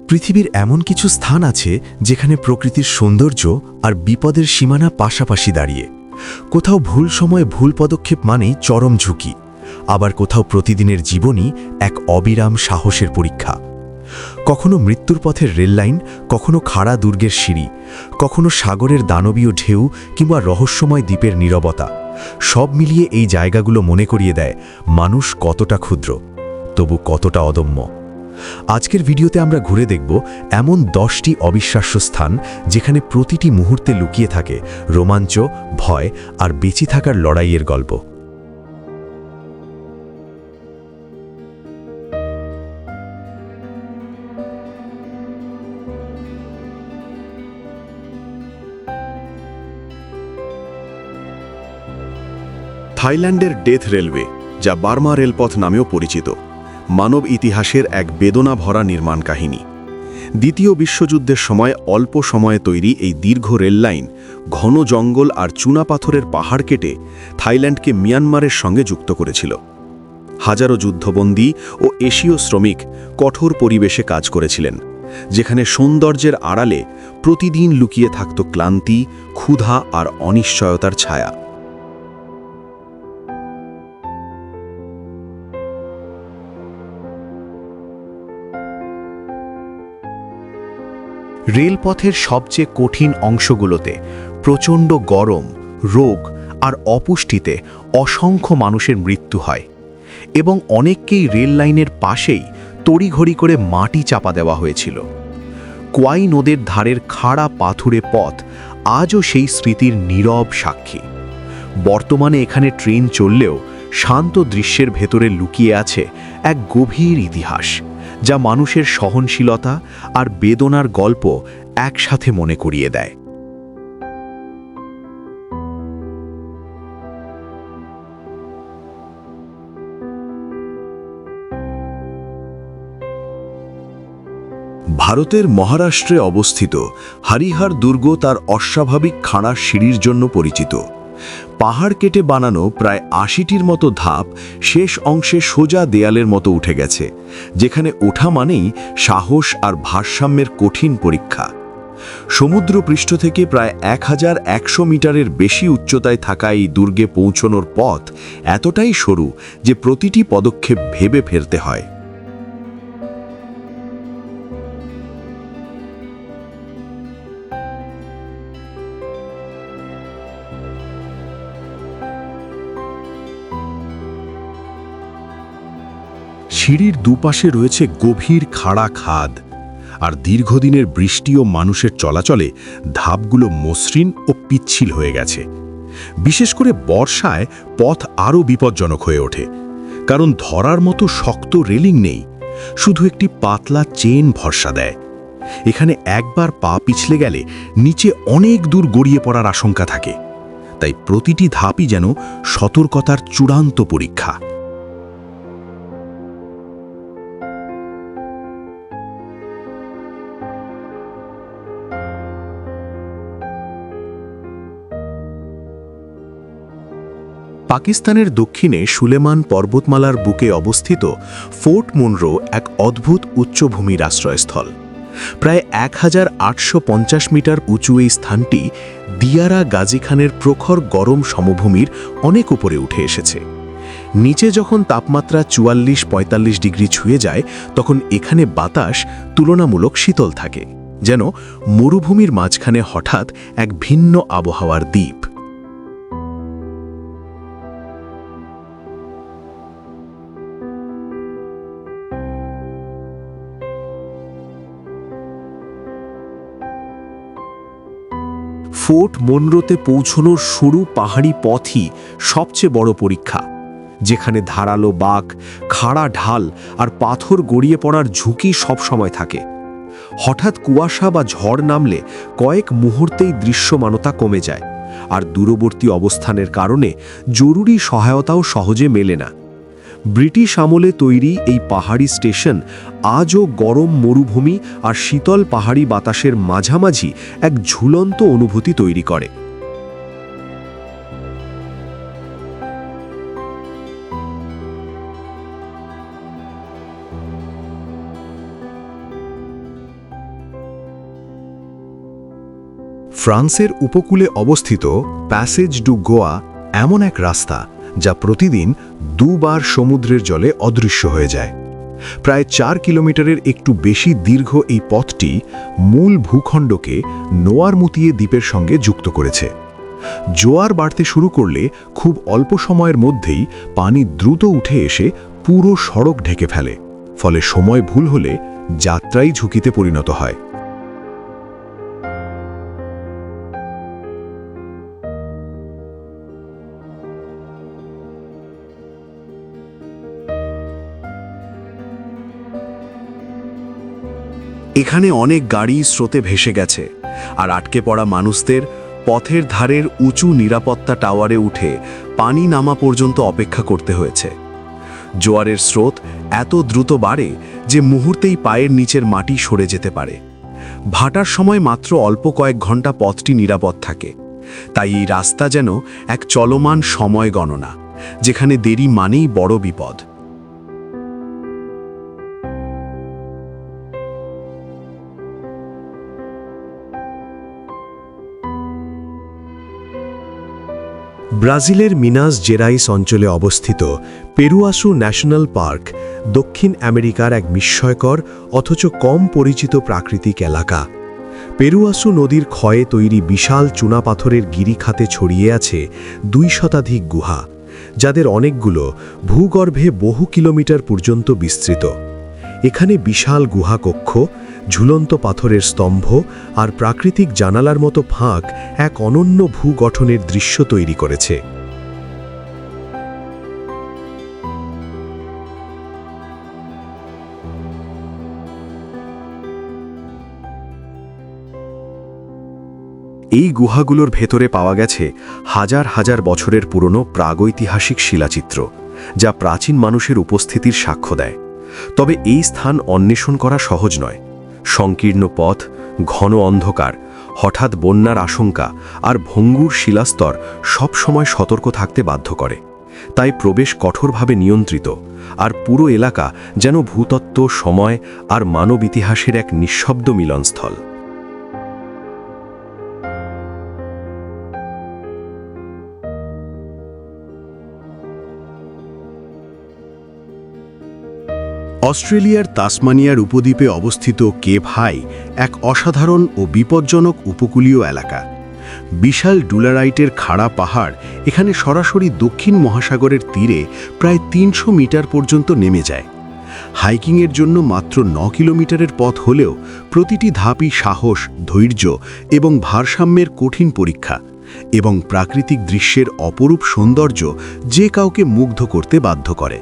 পৃথিবীর এমন কিছু স্থান আছে যেখানে প্রকৃতির সৌন্দর্য আর বিপদের সীমানা পাশাপাশি দাঁড়িয়ে। কোথাও ভুল সময়ে ভুল পদক্ষেপ মানেই চরম ঝুঁকি, আবার কোথাও প্রতিদিনের জীবনই এক অবিরাম সাহসের পরীক্ষা। কখনো মৃত্যুর পথের রেললাইন, কখনো খাড়া দুর্গের সিঁড়ি, কখনো সাগরের দানবীয় ঢেউ কিংবা রহস্যময় দ্বীপের নীরবতা, সব মিলিয়ে এই জায়গাগুলো মনে করিয়ে দেয় মানুষ কতটা ক্ষুদ্র, তবু কতটা অদম্য। আজকের ভিডিওতে আমরা ঘুরে দেখব এমন 10টি অবিশ্বাস্য স্থান যেখানে প্রতিটি মুহূর্তে লুকিয়ে থাকে রোমাঞ্চ, ভয় আর বেঁচে থাকার লড়াইয়ের গল্প। থাইল্যান্ডের ডেথ রেলওয়ে, যা বার্মা রেলপথ নামেও পরিচিত, মানব ইতিহাসের এক বেদনা ভরা নির্মাণ কাহিনী। দ্বিতীয় বিশ্বযুদ্ধের সময় অল্প সময়ে তৈরি এই দীর্ঘ রেললাইন ঘন জঙ্গল আর চুনাপাথরের পাহাড় কেটে থাইল্যান্ডকে মিয়ানমারের সঙ্গে যুক্ত করেছিল। হাজারো যুদ্ধবন্দী ও এশীয় শ্রমিক কঠোর পরিবেশে কাজ করেছিলেন, যেখানে সৌন্দর্যের আড়ালে প্রতিদিন লুকিয়ে থাকত ক্লান্তি, ক্ষুধা আর অনিশ্চয়তার ছায়া। রেলপথের সবচেয়ে কঠিন অংশগুলোতে প্রচণ্ড গরম, রোগ আর অপুষ্টিতে অসংখ্য মানুষের মৃত্যু হয়, এবং অনেককেই রেল লাইনের পাশেই তড়িঘড়ি করে মাটি চাপা দেওয়া হয়েছিল। কোয়াই নদের ধারের খাড়া পাথুরে পথ আজও সেই স্মৃতির নীরব সাক্ষী। বর্তমানে এখানে ট্রেন চললেও শান্ত দৃশ্যের ভেতরে লুকিয়ে আছে এক গভীর ইতিহাস, যা মানুষের সহনশীলতা আর বেদনার গল্প একসাথে মনে করিয়ে দেয়। ভারতের মহারাষ্ট্রে অবস্থিত হরিহর দুর্গ তার অস্বাভাবিক খাড়া সিঁড়ির জন্য পরিচিত। পাহাড় কেটে বানানো প্রায় ৮০টির মতো ধাপ শেষ অংশে সোজা দেয়ালের মতো উঠে গেছে, যেখানে ওঠা মানেই সাহস আর ভারসাম্যের কঠিন পরীক্ষা। সমুদ্রপৃষ্ঠ থেকে প্রায় ১১০০ মিটারের বেশি উচ্চতায় থাকা এই দুর্গে পৌঁছনোর পথ এতটাই সরু যে প্রতিটি পদক্ষেপ ভেবে ফেলতে হয়। সিঁড়ির দুপাশে রয়েছে গভীর খাড়া খাদ, আর দীর্ঘদিনের বৃষ্টি ও মানুষের চলাচলে ধাপগুলো মসৃণ ও পিচ্ছিল হয়ে গেছে। বিশেষ করে বর্ষায় পথ আরও বিপজ্জনক হয়ে ওঠে, কারণ ধরার মতো শক্ত রেলিং নেই, শুধু একটি পাতলা চেন ভরসা দেয়। এখানে একবার পা পিছলে গেলে নিচে অনেক দূর গড়িয়ে পড়ার আশঙ্কা থাকে, তাই প্রতিটি ধাপই যেন সতর্কতার চূড়ান্ত পরীক্ষা। পাকিস্তানের দক্ষিণে সুলেমান পর্বতমালার বুকে অবস্থিত ফোর্ট মুনরো এক অদ্ভুত উচ্চভূমির আশ্রয়স্থল। প্রায় ১৮৫০ মিটার উঁচু এই স্থানটি দিয়ারা গাজী খানের প্রখর গরম সমভূমির অনেক উপরে উঠে এসেছে। নিচে যখন তাপমাত্রা ৪৪-৪৫ ডিগ্রি ছুঁয়ে যায়, তখন এখানে বাতাস তুলনামূলক শীতল থাকে, যেন মরুভূমির মাঝখানে হঠাৎ এক ভিন্ন আবহাওয়ার দ্বীপ। ফোর্ট মুনরোতে পৌঁছনোর সরু পাহাড়ি পথই সবচেয়ে বড় পরীক্ষা, যেখানে ধারালো বাঁক, খাড়া ঢাল আর পাথর গড়িয়ে পড়ার ঝুঁকি সবসময় থাকে। হঠাৎ কুয়াশা বা ঝড় নামলে কয়েক মুহূর্তেই দৃশ্যমানতা কমে যায়, আর দূরবর্তী অবস্থানের কারণে জরুরি সহায়তাও সহজে মেলে না। ব্রিটিশ আমলে তৈরি এই পাহাড়ি স্টেশন আজও গরম মরুভূমি আর শীতল পাহাড়ি বাতাসের মাঝামাঝি এক ঝুলন্ত অনুভূতি তৈরি করে। ফ্রান্সের উপকূলে অবস্থিত প্যাসেজ ডু গোয়া এমন এক রাস্তা যা প্রতিদিন দুবার সমুদ্রের জলে অদৃশ্য হয়ে যায়। প্রায় 4 কিলোমিটারের একটু বেশি দীর্ঘ এই পথটি মূল ভূখণ্ডকে নোয়ারমুতিয়ে দ্বীপের সঙ্গে যুক্ত করেছে। জোয়ার বাড়তে শুরু করলে খুব অল্প সময়ের মধ্যেই পানি দ্রুত উঠে এসে পুরো সড়ক ঢেকে ফেলে, ফলে সময় ভুল হলে যাত্রাই ঝুঁকিতে পরিণত হয়। এখানে অনেক গাড়ি স্রোতে ভেসে গেছে, আর আটকে পড়া মানুষদের পথের ধারের উঁচু নিরাপত্তা টাওয়ারে উঠে পানি নামা পর্যন্ত অপেক্ষা করতে হয়েছে। জোয়ারের স্রোত এত দ্রুত বাড়ে যে মুহূর্তেই পায়ের নিচের মাটি সরে যেতে পারে। ভাটার সময় মাত্র অল্প কয়েক ঘন্টা পথটি নিরাপদ থাকে, তাই এই রাস্তা যেন এক চলমান সময় গণনা, যেখানে দেরি মানেই বড় বিপদ। ব্রাজিলের মিনাস জেরাইস অঞ্চলে অবস্থিত পেরুয়াসু ন্যাশনাল পার্ক দক্ষিণ আমেরিকার এক বিস্ময়কর অথচ কম পরিচিত প্রাকৃতিক এলাকা। পেরুয়াসু নদীর ক্ষয়ে তৈরি বিশাল চুনাপাথরের গিরিখাতে ছড়িয়ে আছে 2 শতাধিক গুহা, যাদের অনেকগুলো ভূগর্ভে বহু কিলোমিটার পর্যন্ত বিস্তৃত। এখানে বিশাল গুহা কক্ষ, ঝুলন্ত পাথরের স্তম্ভ আর প্রাকৃতিক জানালার মতো ফাঁক এক অনন্য ভূগঠনের দৃশ্য তৈরি করেছে। এই গুহাগুলোর ভেতরে পাওয়া গেছে হাজার হাজার বছরের পুরনো প্রাগৈতিহাসিক শিলাচিত্র, যা প্রাচীন মানুষের উপস্থিতির সাক্ষ্য দেয়। তবে এই স্থান অন্বেষণ করা সহজ নয়। সংকীর্ণ পথ, ঘন অন্ধকার, হঠাৎ বন্যার আশঙ্কা আর ভঙ্গুর শিলাস্তর সব সময় সতর্ক থাকতে বাধ্য করে। তাই প্রবেশ কঠোরভাবে নিয়ন্ত্রিত, আর পুরো এলাকা যেন ভূতত্ত্ব, সময় আর মানব ইতিহাসের এক নিঃশব্দ মিলনস্থল। অস্ট্রেলিয়ার তাসমানিয়ার উপদ্বীপে অবস্থিত কেপ হাই এক অসাধারণ ও বিপজ্জনক উপকূলীয় এলাকা। বিশাল ডুলারাইটের খাড়া পাহাড় এখানে সরাসরি দক্ষিণ মহাসাগরের তীরে প্রায় 300 মিটার পর্যন্ত নেমে যায়। হাইকিংয়ের জন্য মাত্র 9 কিলোমিটারের পথ হলেও প্রতিটি ধাপই সাহস, ধৈর্য এবং ভারসাম্যের কঠিন পরীক্ষা, এবং প্রাকৃতিক দৃশ্যের অপরূপ সৌন্দর্য যে কাউকে মুগ্ধ করতে বাধ্য করে।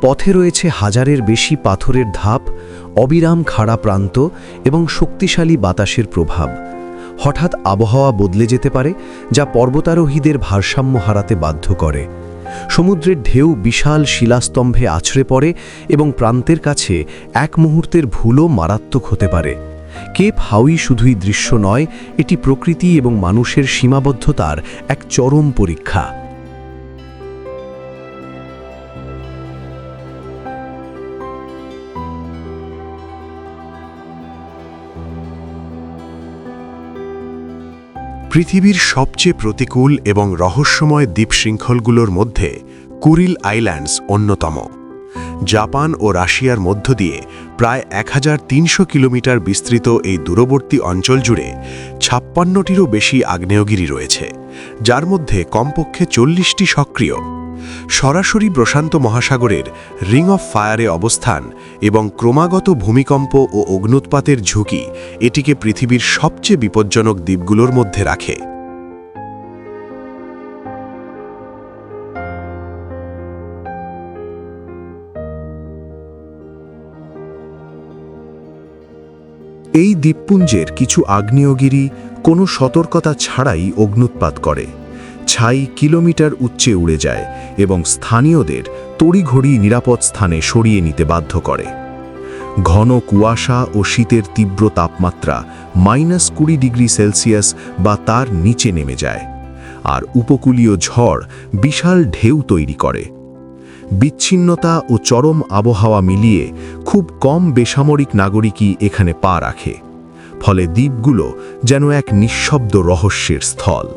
পথে রয়েছে হাজারের বেশি পাথরের ধাপ, অবিরাম খাড়া প্রান্ত এবং শক্তিশালী বাতাসের প্রভাব। হঠাৎ আবহাওয়া বদলে যেতে পারে, যা পর্বতারোহীদের ভারসাম্য হারাতে বাধ্য করে। সমুদ্রের ঢেউ বিশাল শিলাস্তম্ভে আছড়ে পড়ে এবং প্রান্তের কাছে এক মুহূর্তের ভুলও মারাত্মক হতে পারে। কেপ হাউই শুধুই দৃশ্য নয়, এটি প্রকৃতি এবং মানুষের সীমাবদ্ধতার এক চরম পরীক্ষা। পৃথিবীর সবচেয়ে প্রতিকূল এবং রহস্যময় দ্বীপশৃঙ্খলগুলোর মধ্যে কুরিল আইল্যান্ডস অন্যতম। জাপান ও রাশিয়ার মধ্য দিয়ে প্রায় 1300 কিলোমিটার বিস্তৃত এই দূরবর্তী অঞ্চল জুড়ে 56টিরও বেশি আগ্নেয়গিরি রয়েছে, যার মধ্যে কমপক্ষে 40টি সক্রিয়। সরাসরি প্রশান্ত মহাসাগরের রিং অফ ফায়ারে অবস্থান এবং ক্রমাগত ভূমিকম্প ও অগ্ন্যুৎপাতের ঝুঁকি এটিকে পৃথিবীর সবচেয়ে বিপজ্জনক দ্বীপগুলোর মধ্যে রাখে। এই দ্বীপপুঞ্জের কিছু আগ্নেয়গিরি কোনো সতর্কতা ছাড়াই অগ্ন্যুৎপাত করে। ছাই কিলোমিটার উচ্চে উড়ে যায় এবং স্থানীয়দের তড়িঘড়ি নিরাপদ স্থানে সরিয়ে নিতে বাধ্য করে। ঘন কুয়াশা ও শীতের তীব্র তাপমাত্রা -20 ডিগ্রি সেলসিয়াস বা তার নিচে নেমে যায়, আর উপকূলীয় ঝড় বিশাল ঢেউ তৈরি করে। বিচ্ছিন্নতা ও চরম আবহাওয়া মিলিয়ে খুব কম বেসামরিক নাগরিকই এখানে পা রাখে, ফলে দ্বীপগুলো যেন এক নিঃশব্দ রহস্যের স্থল।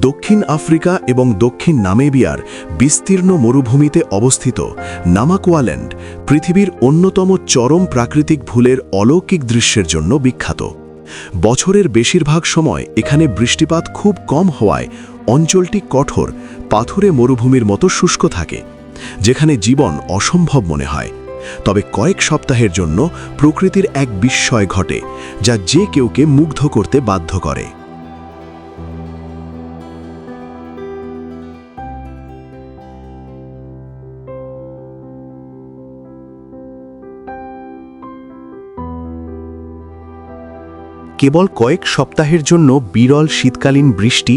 দক্ষিণ আফ্রিকা এবং দক্ষিণ নামিবিয়ার বিস্তীর্ণ মরুভূমিতে অবস্থিত নামাকোয়াল্যান্ড পৃথিবীর অন্যতম চরম প্রাকৃতিক ভুলের অলৌকিক দৃশ্যের জন্য বিখ্যাত। বছরের বেশিরভাগ সময় এখানে বৃষ্টিপাত খুব কম হওয়ায় অঞ্চলটি কঠোর পাথুরে মরুভূমির মতো শুষ্ক থাকে, যেখানে জীবন অসম্ভব মনে হয়। তবে কয়েক সপ্তাহের জন্য প্রকৃতির এক বিস্ময় ঘটে, যা যে কেউকে মুগ্ধ করতে বাধ্য করে। কেবল কয়েক সপ্তাহের জন্য বিরল শীতকালীন বৃষ্টি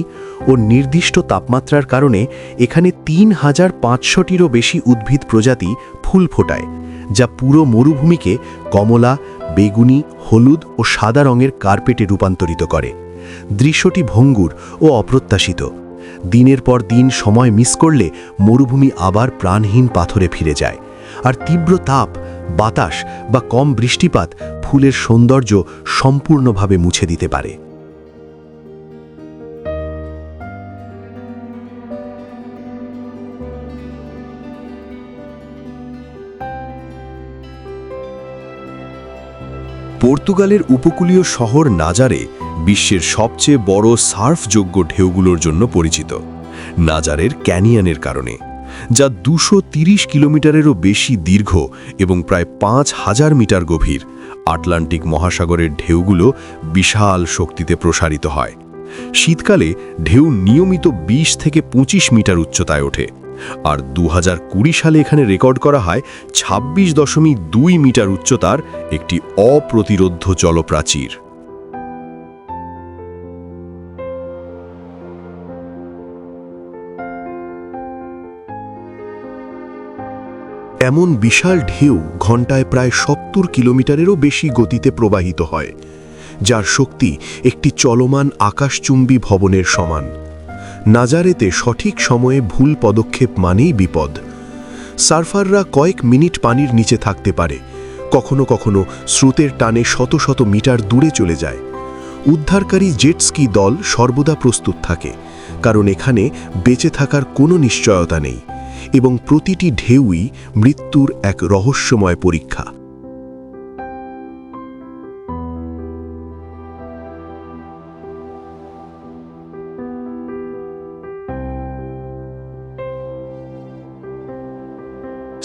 ও নির্দিষ্ট তাপমাত্রার কারণে এখানে ৩৫০০টিরও বেশি উদ্ভিদ প্রজাতি ফুল ফোটায়, যা পুরো মরুভূমিকে কমলা, বেগুনি, হলুদ ও সাদা রঙের কার্পেটে রূপান্তরিত করে। দৃশ্যটি ভঙ্গুর ও অপ্রত্যাশিত। দিনের পর দিন সময় মিস করলে মরুভূমি আবার প্রাণহীন পাথরে ফিরে যায়, আর তীব্র তাপ, বাতাস বা কম বৃষ্টিপাত ফুলের সৌন্দর্য সম্পূর্ণভাবে মুছে দিতে পারে। পর্তুগালের উপকূলীয় শহর নাজারে বিশ্বের সবচেয়ে বড় সার্ফযোগ্য ঢেউগুলোর জন্য পরিচিত, নাজারের ক্যানিয়নের কারণে, যা ২৩০ কিলোমিটারেরও বেশি দীর্ঘ এবং প্রায় ৫,০০০ মিটার গভীর। আটলান্টিক মহাসাগরের ঢেউগুলো বিশাল শক্তিতে প্রসারিত হয়। শীতকালে ঢেউ নিয়মিত ২০ থেকে ২৫ মিটার উচ্চতায় ওঠে, আর ২০২০ সালে এখানে রেকর্ড করা হয় ২৬.২ মিটার উচ্চতার একটি অপ্রতিরোধ্য জলপ্রাচীর। এমন বিশাল ঢেউ ঘন্টায় প্রায় ৭০ কিলোমিটারেরও বেশি গতিতে প্রবাহিত হয়, যার শক্তি একটি চলমান আকাশচুম্বী ভবনের সমান। নাজারেতে সঠিক সময়ে ভুল পদক্ষেপ মানেই বিপদ। সার্ফাররা কয়েক মিনিট পানির নিচে থাকতে পারে, কখনো কখনো স্রোতের টানে শত শত মিটার দূরে চলে যায়। উদ্ধারকারী জেট স্কি দল সর্বদা প্রস্তুত থাকে, কারণ এখানে বেঁচে থাকার কোনো নিশ্চয়তা নেই এবং প্রতিটি ঢেউই মৃত্যুর এক রহস্যময় পরীক্ষা।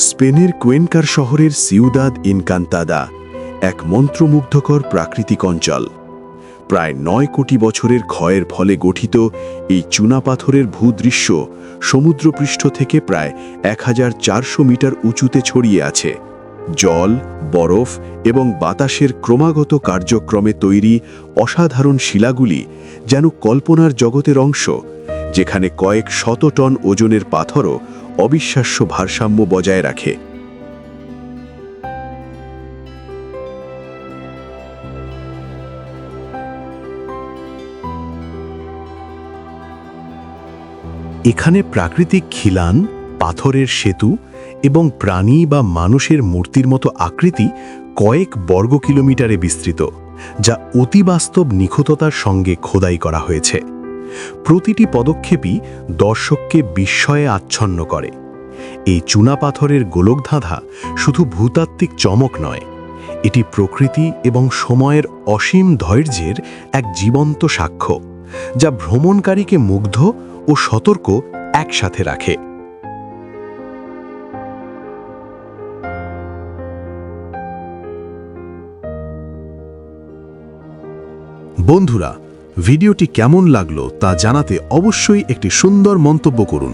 স্পেনের কুয়েনকার শহরের সিউদাদ ইনকান্তাদা এক মন্ত্রমুগ্ধকর প্রাকৃতিক অঞ্চল। প্রায় ৯ কোটি বছরের ক্ষয়ের ফলে গঠিত এই চুনাপাথরের ভূদৃশ্য সমুদ্রপৃষ্ঠ থেকে প্রায় ১,৪০০ মিটার উঁচুতে ছড়িয়ে আছে। জল, বরফ এবং বাতাসের ক্রমাগত কার্যক্রমে তৈরি অসাধারণ শিলাগুলি যেন কল্পনার জগতের অংশ, যেখানে কয়েক শত টন ওজনের পাথরও অবিশ্বাস্য ভারসাম্য বজায় রাখে। এখানে প্রাকৃতিক খিলান, পাথরের সেতু এবং প্রাণী বা মানুষের মূর্তির মতো আকৃতি কয়েক বর্গ কিলোমিটারে বিস্তৃত, যা অতিবাস্তব নিখুঁততার সঙ্গে খোদাই করা হয়েছে। প্রতিটি পদক্ষেপই দর্শককে বিস্ময়ে আচ্ছন্ন করে। এই চুনাপাথরের গোলকধাঁধা শুধু ভূতাত্ত্বিক চমক নয়, এটি প্রকৃতি এবং সময়ের অসীম ধৈর্যের এক জীবন্ত সাক্ষ্য, যা ভ্রমণকারীকে মুগ্ধ ও সতর্ক একসাথে রাখে। বন্ধুরা, ভিডিওটি কেমন লাগলো তা জানাতে অবশ্যই একটি সুন্দর মন্তব্য করুন।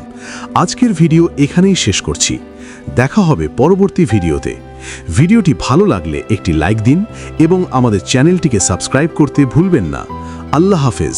আজকের ভিডিও এখানেই শেষ করছি। দেখা হবে পরবর্তী ভিডিওতে। ভিডিওটি ভালো লাগলে একটি লাইক দিন এবং আমাদের চ্যানেলটিকে সাবস্ক্রাইব করতে ভুলবেন না। আল্লাহ হাফেজ।